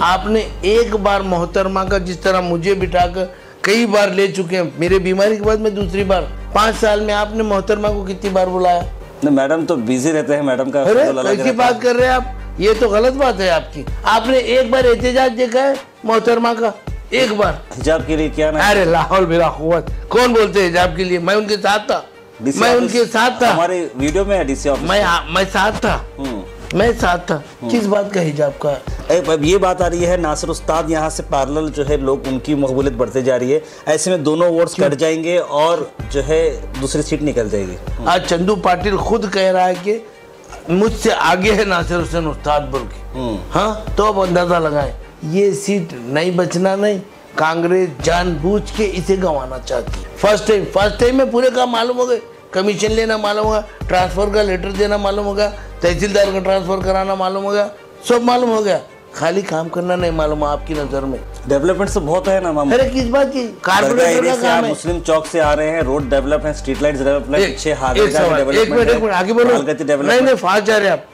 आपने एक बार मोहतरमा का, जिस तरह मुझे बिठाकर कई बार ले चुके हैं, मेरे बीमारी के बाद मैं दूसरी बार, 5 साल में आपने मोहतरमा को कितनी बार बुलाया? नहीं, मैडम तो बिजी रहते हैं, मैडम का। अरे कैसी बात कर रहे हैं आप, ये तो गलत बात है आपकी। आपने एक बार एहतजाज देखा है मोहतरमा का? एक बार हिजाब के लिए क्या ना? अरे लाहौल बिला कुव्वत, कौन बोलते हैं हिजाब के लिए? मैं उनके साथ था, मैं उनके साथ था, हमारे वीडियो में है डीसी ऑफिस, मैं साथ था, मैं साथ था। किस बात का हिजाब का? अब ये बात आ रही है नासिर उस्ताद यहाँ से पैरेलल जो है लोग उनकी मकबूलियत बढ़ते जा रही है, ऐसे में दोनों वोट्स कट जाएंगे और जो है दूसरी सीट निकल जाएगी। आज चंदू पाटिल खुद कह रहा है कि मुझसे आगे है नासिर हुसैन उस्ताद बोल के। हाँ, तो अब अंदाजा लगाएं, ये सीट नहीं बचना नहीं, कांग्रेस जानबूझ के इसे गंवाना चाहती है। फर्स्ट टाइम में पूरे काम मालूम हो गए, कमीशन लेना मालूम होगा, ट्रांसफर का लेटर देना मालूम होगा, तहसीलदार का ट्रांसफर कराना मालूम होगा, सब मालूम हो गया, खाली काम करना नहीं मालूम। आपकी नजर में डेवलपमेंट तो बहुत है ना मामा। अरे किस बात की? कारपोरेटर का काम है। मुस्लिम चौक से आ रहे हैं, रोड डेवलप है, स्ट्रीट लाइट्स डेवलप है, एक मिनट आगे बोलो। नहीं फास्ट जा रहे आप।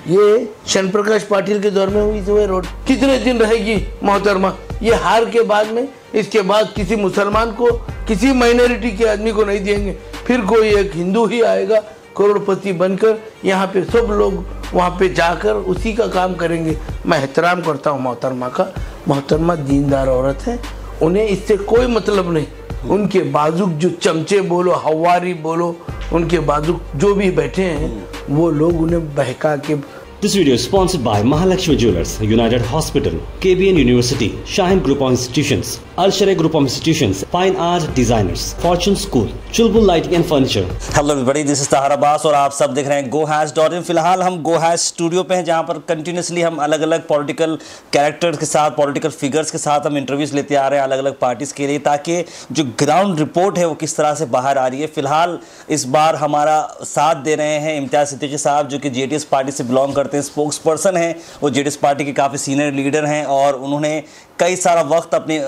ये शन प्रकाश पाटिल के दौर में हुई थी रोड, कितने दिन रहेगी मोहतरमा? ये हार के बाद में, इसके बाद किसी मुसलमान को, किसी माइनॉरिटी के आदमी को नहीं देंगे, फिर कोई एक हिंदू ही आएगा करोड़पति बनकर, यहाँ पे सब लोग वहाँ पे जाकर उसी का काम करेंगे। मैं एहतराम करता हूँ मोहतरमा का, मोहतरमा दीनदार औरत है, उन्हें इससे कोई मतलब नहीं। उनके बाजुक जो चमचे बोलो, हवारी बोलो, उनके बाजुक जो भी बैठे हैं वो लोग उन्हें बहका के। This video is sponsored by Mahalakshmi Jewelers, United Hospital, KBN University, Shaheen Group of Institutions, Al-Sharai Group of Institutions, Fine Art Designers, Fortune School, Chulbul Lighting and Furniture. Hello everybody, this is Tahir Abbas और आप सब देख रहे हैं GoHash.in। फिलहाल हम GoHash studio पे हैं, जहां पर कंटिन्यूसली हम अलग अलग पॉलिटिकल कैरेक्टर्स के साथ, पॉलिटिकल फिगर्स के साथ हम इंटरव्यूज लेते आ रहे हैं अलग अलग पार्टीज के लिए, ताकि जो ग्राउंड रिपोर्ट है वो किस तरह से बाहर आ रही है। फिलहाल इस बार हमारा साथ दे रहे हैं इम्तियाज सिद्दीकी साहब, जो कि JDS पार्टी से बिलोंग करते हैं, स्पोक्स पर्सन हैं, वो JDS पार्टी के काफ़ी सीनियर लीडर हैं और उन्होंने कई सारा वक्त अपनी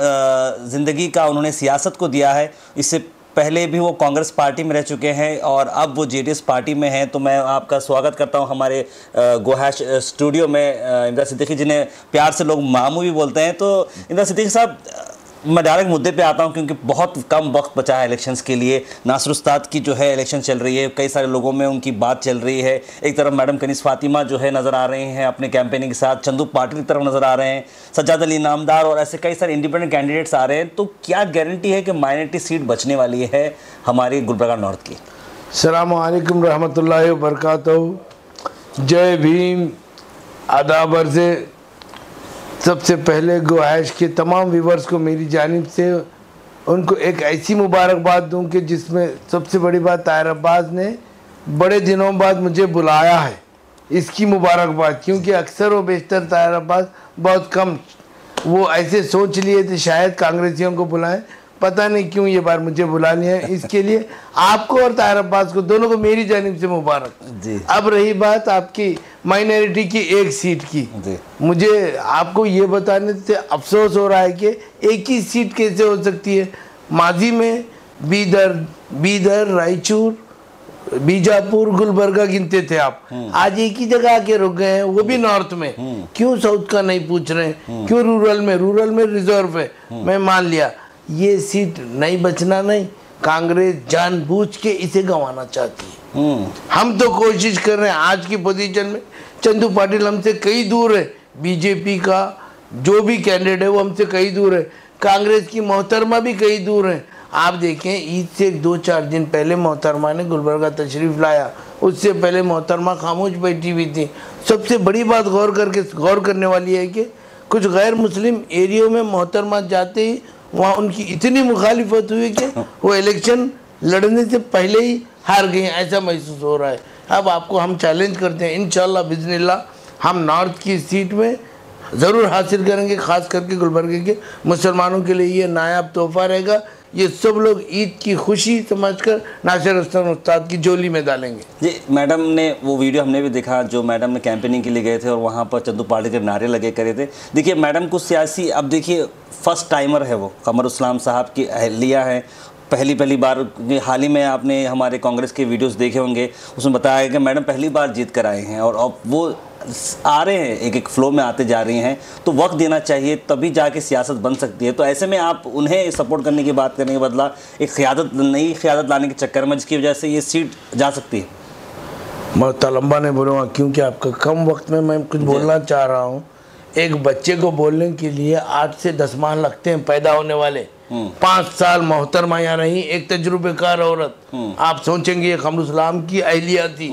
ज़िंदगी का उन्होंने सियासत को दिया है। इससे पहले भी वो कांग्रेस पार्टी में रह चुके हैं और अब वो JDS पार्टी में हैं। तो मैं आपका स्वागत करता हूं हमारे GoHash स्टूडियो में। इम्तियाज सिद्दीकी जिन्हें प्यार से लोग मामू भी बोलते हैं। तो इम्तियाज सिद्दीकी साहब, मैं डायरेक्ट मुद्दे पे आता हूं क्योंकि बहुत कम वक्त बचा है इलेक्शंस के लिए। नासिर उस्ताद की जो है इलेक्शन चल रही है, कई सारे लोगों में उनकी बात चल रही है। एक तरफ मैडम कनीज़ फातिमा जो है नज़र आ रही हैं अपने कैंपेनिंग के साथ, चंदू पाटिल की तरफ नज़र आ रहे हैं, सज्जाद अली नामदार और ऐसे कई सारे इंडिपेंडेंट कैंडिडेट्स आ रहे हैं। तो क्या गारंटी है कि माइनॉरिटी सीट बचने वाली है हमारी गुलबर्गा नॉर्थ की? अस्सलाम वालेकुम रहमतुल्लाहि व बरकातहू। जय भीम, आदाब अर्ज़े। सबसे पहले GoHash के तमाम व्यूवर्स को मेरी जानिब से उनको एक ऐसी मुबारकबाद दूं कि जिसमें सबसे बड़ी बात, ताहिर अब्बास ने बड़े दिनों बाद मुझे बुलाया है, इसकी मुबारकबाद। क्योंकि अक्सर व बेशतर ताहिर अब्बास बहुत कम वो ऐसे सोच लिए थे शायद कांग्रेसियों को बुलाएं, पता नहीं क्यों ये बार मुझे बुला लिया है। इसके लिए आपको और ताहिर अब्बास को दोनों को मेरी जानिब से मुबारक जी। अब रही बात आपकी माइनॉरिटी की एक सीट की, मुझे आपको ये बताने से अफसोस हो रहा है कि एक ही सीट कैसे हो सकती है। माजी में बीदर, रायचूर, बीजापुर, गुलबर्गा गिनते थे आप, आज एक ही जगह आके रुक गए हैं, वो भी नॉर्थ में। क्यों साउथ का नहीं पूछ रहे हैं? क्यों रूरल में रिजर्व है? मैं मान लिया ये सीट नहीं बचना नहीं, कांग्रेस जानबूझ के इसे गंवाना चाहती है। हम तो कोशिश कर रहे हैं। आज की पोजीशन में चंदू पाटिल हमसे कई दूर है, बीजेपी का जो भी कैंडिडेट है वो हमसे कई दूर है, कांग्रेस की मोहतरमा भी कई दूर है। आप देखें, ईद से 2-4 दिन पहले मोहतरमा ने गुलबर्गा तशरीफ लाया, उससे पहले मोहतरमा खामोश बैठी हुई थी। सबसे बड़ी बात गौर करने वाली है कि कुछ गैर मुस्लिम एरियो में मोहतरमा जाते ही वहाँ उनकी इतनी मुखालिफत हुई कि वो इलेक्शन लड़ने से पहले ही हार गए, ऐसा महसूस हो रहा है। अब आपको हम चैलेंज करते हैं, इंशाल्लाह बिस्मिल्लाह हम नॉर्थ की सीट में ज़रूर हासिल करेंगे। ख़ास करके गुलबर्गे के मुसलमानों के लिए ये नायाब तोहफा रहेगा। ये सब लोग ईद की खुशी समझकर नासिर हुसैन उस्ताद की झोली में डालेंगे। जी, मैडम ने वो वीडियो हमने भी देखा जो मैडम ने कैंपेनिंग के लिए गए थे और वहाँ पर चंदू पाटिल के नारे लगे करे थे। देखिए मैडम को सियासी, अब देखिए फर्स्ट टाइमर है वो, कमर उस्लाम साहब की अहलिया है पहली बार हाल ही में आपने हमारे कांग्रेस के वीडियोस देखे होंगे, उसमें बताया गया कि मैडम पहली बार जीत कर आए हैं और अब वो आ रहे हैं, एक एक फ्लो में आते जा रही हैं, तो वक्त देना चाहिए तभी जाके सियासत बन सकती है। तो ऐसे में आप उन्हें सपोर्ट करने की बात करने के बदला एक नई क़यादत लाने के चक्कर में, जिसकी वजह से ये सीट जा सकती है। मैं लंबा नहीं बोलूँगा क्योंकि आपका कम वक्त में मैं कुछ बोलना चाह रहा हूँ। एक बच्चे को बोलने के लिए 8 से 10 माह लगते हैं पैदा होने वाले। 5 साल मोहतरमा यहाँ रही एक तजुर्बेकार औरत। आप सोचेंगे ये कमरुल की अहलिया थी,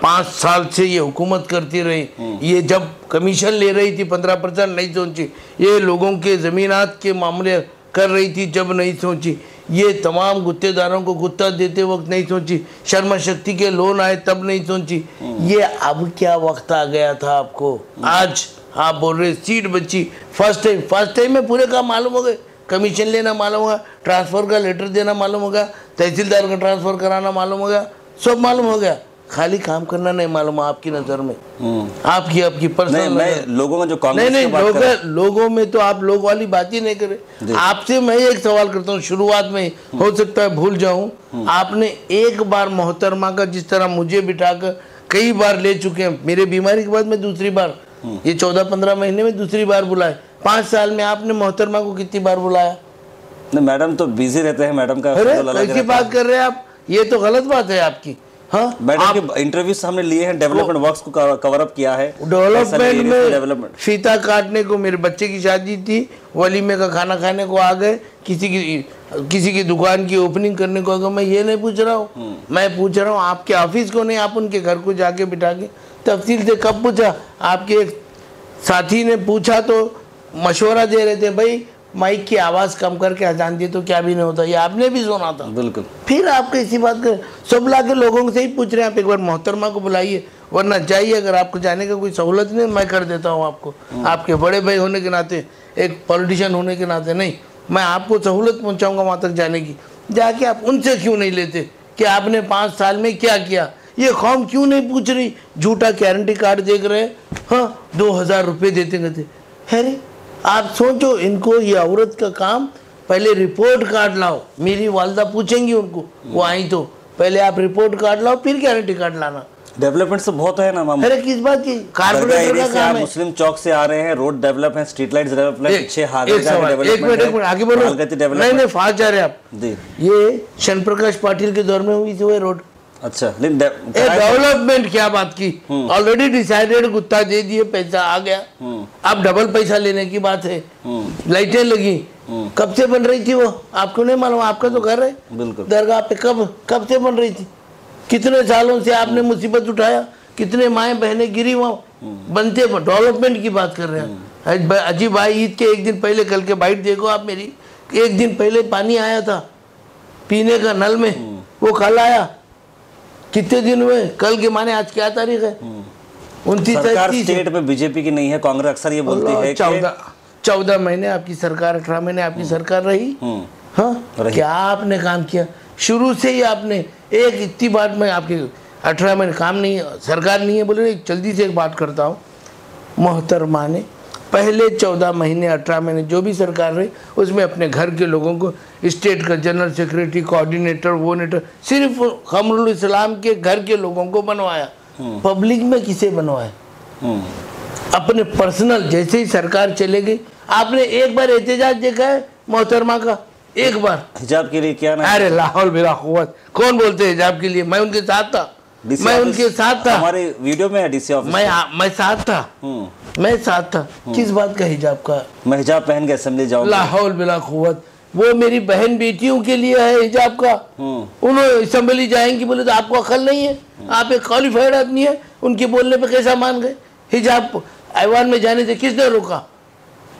5 साल से ये हुकूमत करती रही। ये जब कमीशन ले रही थी 15% नहीं सोची, ये लोगों के ज़मीनात के मामले कर रही थी जब नहीं सोची, ये तमाम गुत्तेदारों को गुत्ता देते वक्त नहीं सोची, शर्मा शक्ति के लोन आए तब नहीं सोची। ये अब क्या वक्त आ गया था आपको? आज आप बोल रहे सीट बची, फर्स्ट टाइम में पूरे काम मालूम हो गए, कमीशन लेना मालूम होगा, ट्रांसफ़र का लेटर देना मालूम होगा, तहसीलदार का ट्रांसफ़र कराना मालूम होगा, सब मालूम हो गया, खाली काम करना नहीं मालूम आपकी नज़र में। आपकी पर्सनल मैं लोगों में जो कांग्रेस नहीं लोगों में तो आप लोग वाली बात ही नहीं करें। आपसे मैं एक सवाल करता हूँ, शुरुआत में हो सकता है भूल जाऊँ, आपने एक बार मोहतरमा का जिस तरह मुझे बिठाकर कई बार ले चुके हैं, मेरे बीमारी के बाद मैं दूसरी बार, ये 14-15 महीने में दूसरी बार बुलाए, 5 साल में आपने मोहतरमा को कितनी बार बुलाया? नहीं मैडम तो बिजी रहते हैं, मैडम का कैसी बात कर रहे हैं आप? ये तो गलत बात है आपकी। हाँ, मैडम के इंटरव्यूज हमने लिए हैं, डेवलपमेंट वर्क्स को कवर अप किया है। डेवलपमेंट फीता काटने को, मेरे बच्चे की शादी थी, वलीमे का खाना खाने को आ गए, किसी की दुकान की ओपनिंग करने को आ गए। मैं ये नहीं पूछ रहा हूँ, मैं पूछ रहा हूँ आपके ऑफिस को नहीं, आप उनके घर को जाके बिठा के तफसील से कब पूछा? आपके एक साथी ने पूछा तो मशवरा दे रहे थे, भाई माइक की आवाज़ कम करके अजान दी तो क्या भी नहीं होता, ये आपने भी सुना था। बिल्कुल। फिर आप कैसी बात कर, सब ला के लोगों से ही पूछ रहे हैं। आप एक बार मोहतरमा को बुलाइए, वरना जाइए, अगर आपको जाने का कोई सहूलत नहीं मैं कर देता हूँ आपको, आपके बड़े भाई होने के नाते, एक पॉलिटिशियन होने के नाते नहीं, मैं आपको सहूलत पहुँचाऊँगा वहाँ तक जाने की। जाके आप उनसे क्यों नहीं लेते कि आपने 5 साल में क्या किया? ये कौम क्यों नहीं पूछ रही? झूठा गारंटी कार्ड देख रहे हैं, हाँ 2000 रुपये देते गए। अरे आप सोचो, इनको ये औरत का काम, पहले रिपोर्ट कार्ड लाओ, मेरी वालदा पूछेंगी उनको, वो आई तो पहले आप रिपोर्ट कार्ड लाओ फिर गारंटी कार्ड लाना। डेवलपमेंट तो बहुत है ना मामा। अरे किस बात की? कारपोरेटर का काम है। मुस्लिम चौक से आ रहे हैं, रोड डेवलप है, स्ट्रीट लाइट्स डेवलप है, एक मिनट आगे बोलो। नहीं फास्ट जा रहे आप। ये शन प्रकाश पाटिल के दौर में हुई थी रोड। अच्छा, डेवलपमेंट क्या बात की? ऑलरेडी डिसाइडेड, गुत्ता दे दिए, पैसा आ गया, अब डबल पैसा लेने की बात है। लाइटें लगी, कब से बन रही थी वो आपको नहीं मालूम? आपका तो घर है दरगाह पे, कब से बन रही थी? कितने सालों से आपने मुसीबत उठाया, कितने माएँ बहनें गिरी वहाँ बनते। डेवलपमेंट की बात कर रहे हैं। अजीब भाई, ईद के एक दिन पहले, कल के बाइट देखो आप मेरी, एक दिन पहले पानी आया था पीने का नल में, वो कल आया। कितने दिन हुए? कल के माने आज क्या तारीख है? 29 सरकार स्टेट में बीजेपी की नहीं है, कांग्रेस अक्सर ये बोलती है कि 14 महीने आपकी सरकार, 18 महीने आपकी सरकार रही। हाँ, क्या आपने काम किया? शुरू से ही आपने एक इतनी बात में आपके 18 महीने काम नहीं है, सरकार नहीं है बोले। जल्दी से एक बात करता हूँ, मोहतरमा ने पहले 14 महीने 18 महीने जो भी सरकार रही उसमें अपने घर के लोगों को, स्टेट का जनरल सेक्रेटरी, कोऑर्डिनेटर, वो नेटर, सिर्फ कमरुल इस्लाम के घर के लोगों को बनवाया। पब्लिक में किसे बनवाया? अपने पर्सनल। जैसे ही सरकार चले गई, आपने एक बार एहतजाज देखा है मोहतरमा का? एक बार हिजाब के लिए क्या ना? अरे लाहौल बिला कुव्वत, कौन बोलते हिजाब के लिए? मैं उनके साथ था, मैं उनके साथ था, हमारे वीडियो में है डीसी ऑफिस, मैं साथ था, मैं साथ था। किस बात का हिजाब का? मैं हिजाब पहन के असेंबली जाऊंगा। लाहौल बिला कुव्वत, वो मेरी बहन बेटियों के लिए है हिजाब का। उन्होंने असेंबली जाएंगी बोले तो आपको अकल नहीं है? आप एक क्वालिफाइड आदमी है, उनके बोलने पे कैसा मान गए? हिजाब ऐवान में जाने से किसने रोका?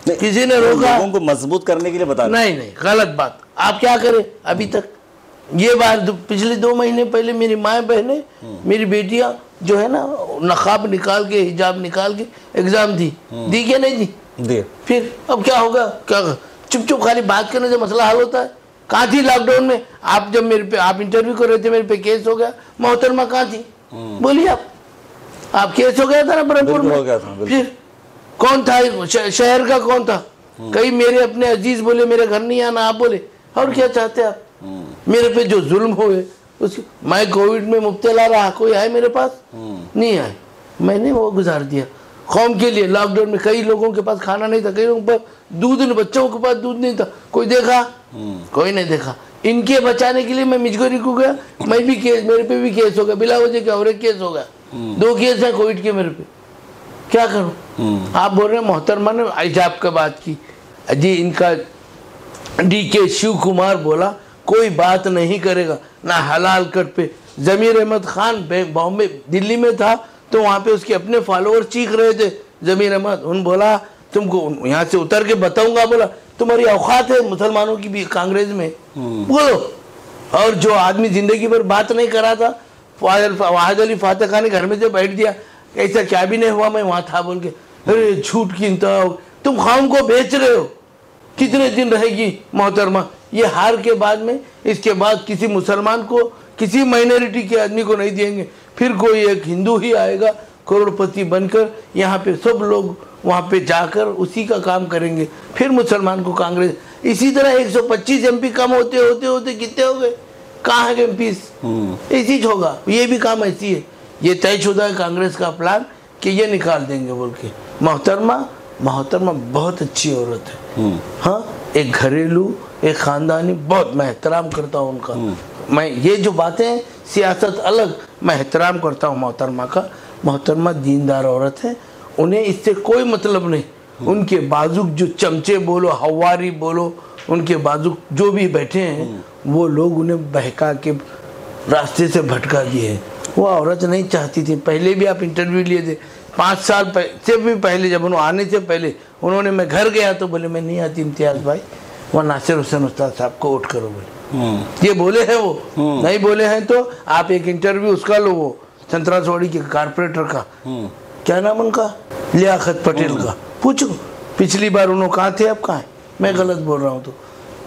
किसी ने रोका? लोगों को मजबूत करने के लिए बता। नहीं, गलत बात। आप क्या करें अभी तक? ये बार पिछले 2 महीने पहले मेरी माँ बहनें, मेरी बेटियां जो है ना, नकाब निकाल के, हिजाब निकाल के एग्जाम दी क्या नहीं दी? फिर अब क्या होगा? क्या चुप खाली बात करने से मसला हल होता है? कहाँ थी लॉकडाउन में? आप जब मेरे पे, आप इंटरव्यू कर रहे थे, मेरे पे केस हो गया, मोहतरमा कहाँ थी? बोलिए आप केस हो गया था ना ब्रह्मपुर में? फिर कौन था शहर का? कौन था? कई मेरे अपने अजीज बोले मेरे घर नहीं आना, आप बोले। और क्या चाहते आप? मेरे पे जो जुल्म हुए उसके, मैं कोविड में मुब्तला रहा, कोई आए मेरे पास? नहीं आए। मैंने वो गुजार दिया कौम के लिए। लॉकडाउन में कई लोगों के पास खाना नहीं था, कई लोगों के पास दूध नहीं, बच्चों के पास दूध नहीं था, कोई देखा? कोई नहीं देखा। इनके बचाने के लिए मैं मिजगोरी को गया, मैं भी केस, मेरे पे भी केस हो गया, बिला वजह क्या और एक केस हो गया, 2 केस है कोविड के मेरे पे। क्या करूं? आप बोल रहे हैं मोहतरमा ने हिजाब का बात की जी, इनका DK शिव कुमार बोला कोई बात नहीं करेगा ना हलाल कट पे। जमीर अहमद खान बॉम्बे दिल्ली में था तो वहाँ पे उसके अपने फॉलोअर चीख रहे थे, जमीर अहमद, उन बोला तुमको यहाँ से उतर के बताऊंगा, बोला तुम्हारी औकात है मुसलमानों की भी कांग्रेस में, बोलो। और जो आदमी जिंदगी भर बात नहीं करा था, वाहिद अली फातह खान ने घर में से बैठ दिया, ऐसा क्या भी नहीं हुआ, मैं वहाँ था बोल के, अरे झूठ की इंतहा, तुम कौम को बेच रहे हो, कितने दिन रहेगी मोहतरमा? ये हार के बाद में, इसके बाद किसी मुसलमान को, किसी माइनॉरिटी के आदमी को नहीं देंगे, फिर कोई एक हिंदू ही आएगा करोड़पति बनकर, यहाँ पे सब लोग वहाँ पे जाकर उसी का काम करेंगे, फिर मुसलमान को कांग्रेस। इसी तरह 125 MP कम होते होते होते कितने हो गए? कहाँ है MPs? ऐसी होगा, ये भी काम ऐसी है। ये तयशुदा है कांग्रेस का प्लान कि ये निकाल देंगे बोल के। मोहतरमा बहुत अच्छी औरत है, हाँ, एक घरेलू, एक खानदानी, बहुत मैं एहतराम करता हूँ उनका। मैं ये जो बातें हैं सियासत अलग, मैं एहतराम करता हूँ मोहतरमा का। मोहतरमा दीनदार औरत है, उन्हें इससे कोई मतलब नहीं। उनके बाजुक जो चमचे बोलो, हवारी बोलो, उनके बाजुक जो भी बैठे हैं वो लोग उन्हें बहका के रास्ते से भटका दिए हैं। वो औरत नहीं चाहती थी। पहले भी आप इंटरव्यू लिए थे 5 साल से भी पहले, जब उन्होंने आने से पहले उन्होंने, मैं घर गया तो बोले मैं नहीं आती इम्तियाज़ भाई, वह नासिर हुसैन उस्ताद साहब को वोट करो बोले। ये बोले हैं वो, नहीं बोले हैं तो आप एक इंटरव्यू उसका लो, वो संतरासवाड़ी के कारपोरेटर का, क्या नाम उनका, लियाकत पटेल का, पूछो पिछली बार उन्होंने कहा थे, अब कहाँ है? मैं गलत बोल रहा हूँ तो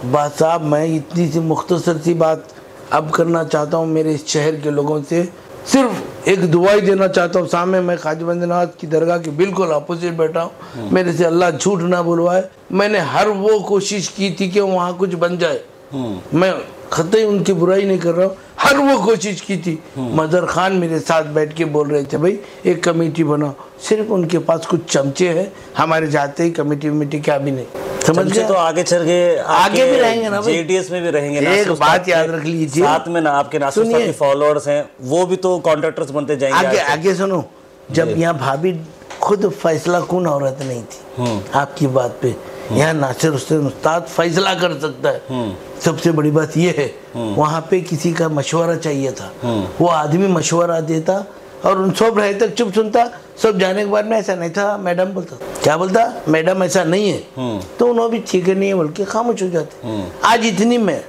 बात साहब, मैं इतनी सी मुख्तसर सी बात अब करना चाहता हूँ मेरे इस शहर के लोगों से। सिर्फ एक दुआ ही देना चाहता हूँ। सामने मैं ख्वाजा बंदनाथ की दरगाह के बिल्कुल अपोजिट बैठा हूँ, मेरे से अल्लाह झूठ ना बुलवाए, मैंने हर वो कोशिश की थी कि वहाँ कुछ बन जाए। मैं खतई उनकी बुराई नहीं कर रहा हूँ, हर वो कोशिश की थी। मदर खान मेरे साथ बैठ के बोल रहे थे भाई एक कमेटी बनाओ, सिर्फ उनके पास कुछ चमचे हैं, हमारे जाते ही कमेटी क्या भी नहीं, समझ गए? तो आगे चल के आगे भी रहेंगे ना, JDS में भी रहेंगे। एक बात याद रख लीजिए, साथ में ना आपके नासिर साहब के फॉलोअर्स हैं, वो भी तो कॉन्ट्रैक्टर्स बनते जाएंगे। आगे सुनो, जब यहाँ भाभी खुद फैसला कौन औरत नहीं थी आपकी बात पे, यहाँ नासिर हुसैन उस्ताद फैसला कर सकता है। सबसे बड़ी बात यह है, वहाँ पे किसी का मशवरा चाहिए था, वो आदमी मशवरा देता और उन सब रहे तक चुप सुनता। सब जाने के बाद में ऐसा नहीं था, मैडम बोलता, क्या बोलता, मैडम ऐसा नहीं है, तो उन्होंने भी ठीक है नहीं है बोल के खामोश हो जाते। आज इतनी में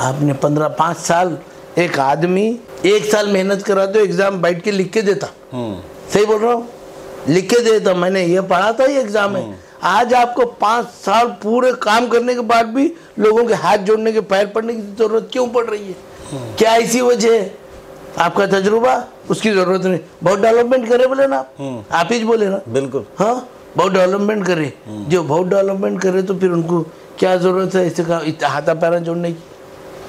आपने 15-5 साल, एक आदमी 1 साल मेहनत करा तो एग्जाम बैठ के लिख के देता, सही बोल रहा हूँ, लिख के देता, मैंने ये पढ़ा था ये एग्जाम है। आज आपको 5 साल पूरे काम करने के बाद भी लोगों के हाथ जोड़ने के, पैर पड़ने की जरूरत क्यों पड़ रही है? क्या इसी वजह है? आपका तजुर्बा, उसकी जरूरत नहीं। बहुत डेवलपमेंट करे बोले ना आप ही बोले ना, बिल्कुल, हाँ, बहुत डेवलपमेंट करे। जो बहुत डेवलपमेंट करे तो फिर उनको क्या जरूरत है ऐसे का हाथा पैरा जोड़ने की?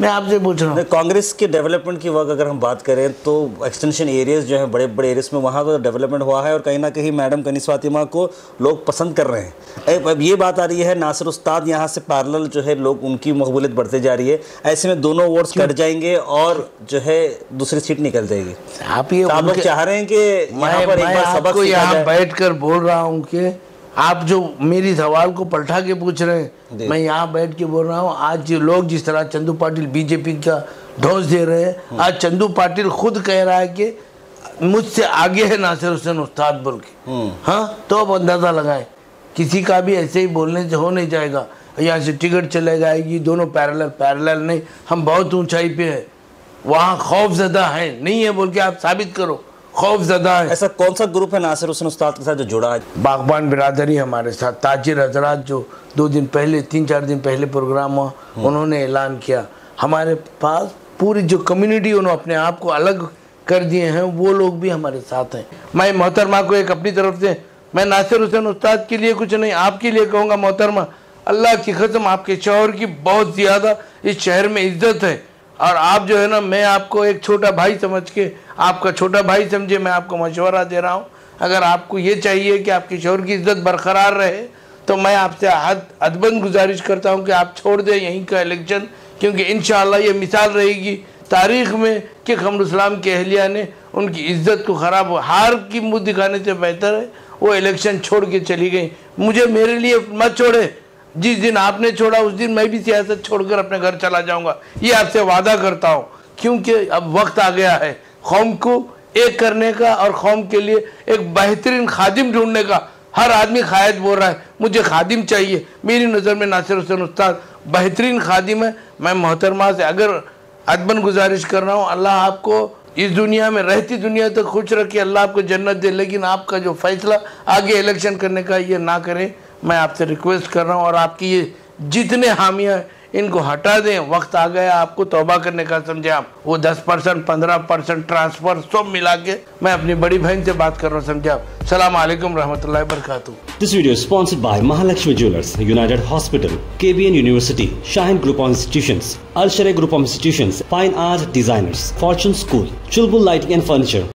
मैं आपसे पूछ रहा हूँ। कांग्रेस के डेवलपमेंट की वक्त अगर हम बात करें तो एक्सटेंशन एरियाज जो हैं, बड़े बड़े एरियाज में वहाँ तो डेवलपमेंट हुआ है और कहीं ना कहीं मैडम कनीस फातिमा को लोग पसंद कर रहे हैं। अब ये बात आ रही है नासिर उस्ताद यहाँ से पैरेलल जो है लोग उनकी मकबूलियत बढ़ते जा रही है, ऐसे में दोनों वोट्स कट जाएंगे और जो है दूसरी सीट निकल जाएगी। आप ये लोग चाह रहे हैं कि मैं यहाँ बैठ कर बोल रहा हूँ कि आप जो मेरी सवाल को पलटा के पूछ रहे हैं, मैं यहाँ बैठ के बोल रहा हूँ। आज लोग जिस तरह चंदू पाटिल बीजेपी का ढोस दे रहे हैं, आज चंदू पाटिल खुद कह रहा है कि मुझसे आगे है नासिर हुसैन उस्ताद बोल के, हाँ, तो अब अंदाजा लगाए, किसी का भी ऐसे ही बोलने से हो नहीं जाएगा। यहाँ से टिकट चले जाएगी, दोनों पैरेलल नहीं, हम बहुत ऊंचाई पे है, वहाँ खौफजदा है नहीं है बोल के आप साबित करो, खौफजदा है। ऐसा कौन सा ग्रुप है नासिर हुसैन उस्ताद के साथ जो जुड़ा है? बागबान बिरादरी हमारे साथ, ताजिर हजरात जो 2 दिन पहले, 3-4 दिन पहले प्रोग्राम हुआ, उन्होंने ऐलान किया। हमारे पास पूरी जो कम्युनिटी उन्होंने अपने आप को अलग कर दिए हैं, वो लोग भी हमारे साथ हैं। मैं मोहतरमा को एक अपनी तरफ से, मैं नासिर हुसैन उस्ताद के लिए कुछ नहीं, आपके लिए कहूँगा मोहतरमा, अल्लाह की कसम आपके शौहर की बहुत ज़्यादा इस शहर में इज्जत है, और आप जो है ना, मैं आपको एक छोटा भाई समझ के, आपका छोटा भाई समझे मैं आपको मशवरा दे रहा हूँ। अगर आपको ये चाहिए कि आपकी शोहर की इज्जत बरकरार रहे तो मैं आपसे अदबन गुजारिश करता हूँ कि आप छोड़ दें यहीं का इलेक्शन, क्योंकि इंशाअल्लाह ये मिसाल रहेगी तारीख में कि क़मरुल के अहलिया ने उनकी इज्जत को ख़राब, हार की मुँह दिखाने से बेहतर है वो इलेक्शन छोड़ के चली गई। मुझे मेरे लिए मत छोड़े, जिस दिन आपने छोड़ा उस दिन मैं भी सियासत छोड़कर अपने घर चला जाऊंगा, ये आपसे वादा करता हूँ। क्योंकि अब वक्त आ गया है कौम को एक करने का और कौम के लिए एक बेहतरीन खादिम ढूंढने का। हर आदमी खायद बोल रहा है मुझे खादिम चाहिए। मेरी नज़र में नासिर हुसैन उस्ताद बेहतरीन खादिम है। मैं मोहतरमा से अगर अदबन गुजारिश कर रहा हूँ, अल्लाह आपको इस दुनिया में, रहती दुनिया तक खुश रखे, अल्लाह आपको जन्नत दे, लेकिन आपका जो फैसला आगे इलेक्शन करने का ये ना करें, मैं आपसे रिक्वेस्ट कर रहा हूँ। और आपकी ये जितने हामियाँ इनको हटा दें, वक्त आ गया आपको तौबा करने का। समझे आप, वो 10% 15% ट्रांसफर सब मिला के मैं अपनी बड़ी बहन से बात कर रहा हूँ। समझे आप। सलाम अलैकुम रहमतुल्लाहि बरकातहू। This video is sponsored by Mahalakshmi Jewelers, United Hospital, KBN University, Shaheen Group of Institutions, Al Sharia Group of Institutions, Fine Art Designers, Fortune School, Chulbul Lighting and Furniture.